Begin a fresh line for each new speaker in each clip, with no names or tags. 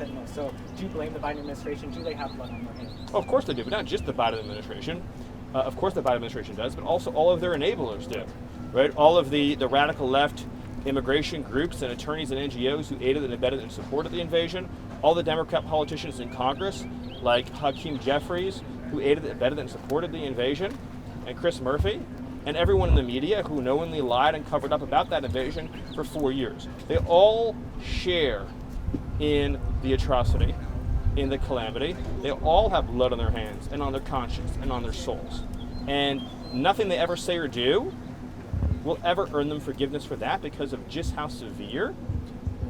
fentanyl. So do you blame the Biden administration? Do they have blood on their hands?
Oh, of course they do, but not just the Biden administration. Of course the Biden administration does, but also all of their enablers do, right? All of the radical left immigration groups and attorneys and NGOs who aided and abetted and supported the invasion, all the Democrat politicians in Congress, like Hakeem Jeffries, who aided, abetted, and supported the invasion, and Chris Murphy, and everyone in the media who knowingly lied and covered up about that invasion for 4 years. They all share in the atrocity, in the calamity. They all have blood on their hands and on their conscience and on their souls. And nothing they ever say or do will ever earn them forgiveness for that, because of just how severe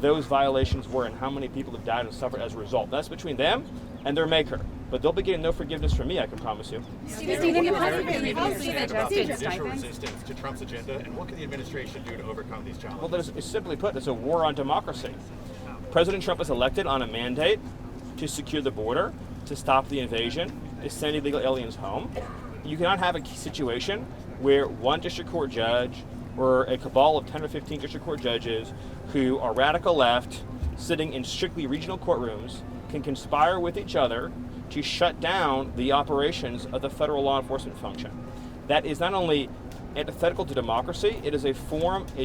those violations were and how many people have died and suffered as a result. That's between them and their maker. But they'll be getting no forgiveness from me, I can promise you.
Stephen,
judicial resistance to Trump's agenda, and what can the administration do to overcome these challenges?
Well, it's simply put, it's a war on democracy. President Trump was elected on a mandate to secure the border, to stop the invasion, to send illegal aliens home. You cannot have a situation where one district court judge or a cabal of 10 or 15 district court judges who are radical left, sitting in strictly regional courtrooms, can conspire with each other to shut down the operations of the federal law enforcement function. That is not only antithetical to democracy, it is a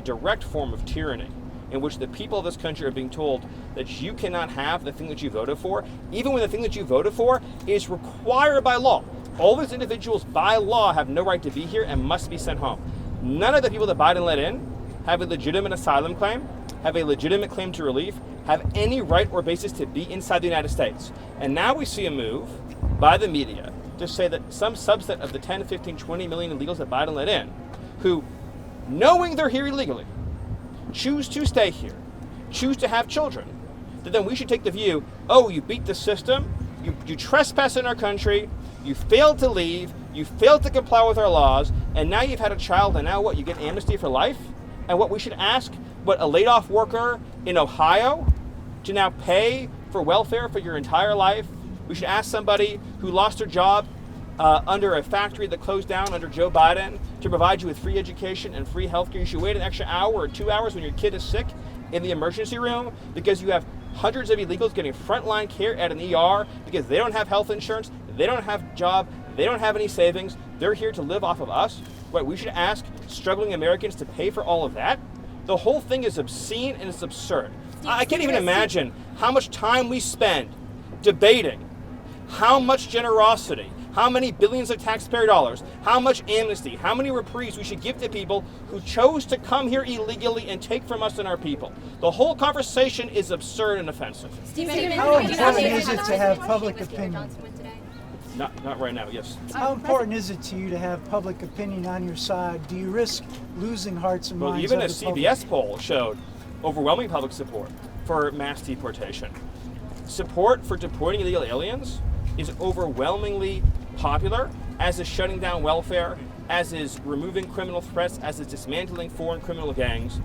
direct form of tyranny, in which the people of this country are being told that you cannot have the thing that you voted for, even when the thing that you voted for is required by law. All those individuals by law have no right to be here and must be sent home. None of the people that Biden let in have a legitimate asylum claim, have a legitimate claim to relief, have any right or basis to be inside the United States. And now we see a move by the media to say that some subset of the 10, 15, 20 million illegals that Biden let in, who, knowing they're here illegally, choose to stay here, choose to have children, that then we should take the view, oh, you beat the system, you trespass in our country, you failed to leave, you failed to comply with our laws, and now you've had a child, and now what, you get amnesty for life? And what we should ask, what, a laid-off worker in Ohio to now pay for welfare for your entire life? We should ask somebody who lost their job under a factory that closed down under Joe Biden to provide you with free education and free health care. You should wait an extra hour or 2 hours when your kid is sick in the emergency room because you have hundreds of illegals getting frontline care at an ER because they don't have health insurance, they don't have a job, they don't have any savings. They're here to live off of us. What, we should ask struggling Americans to pay for all of that? The whole thing is obscene and it's absurd. I can't even imagine how much time we spend debating how much generosity, how many billions of taxpayer dollars, how much amnesty, how many reprieves we should give to people who chose to come here illegally and take from us and our people. The whole conversation is absurd and offensive.
How important is it to have public opinion?
Not right now, yes.
How important is it to you to have public opinion on your side? Do you risk losing hearts and minds?
Well, even
of
a
the public?
CBS poll showed overwhelming public support for mass deportation. Support for deporting illegal aliens is overwhelmingly popular, as is shutting down welfare, as is removing criminal threats, as is dismantling foreign criminal gangs.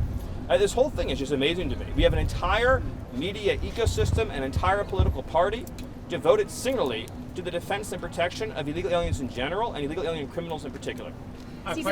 This whole thing is just amazing to me. We have an entire media ecosystem, an entire political party devoted singularly to the defense and protection of illegal aliens in general and illegal alien criminals in particular.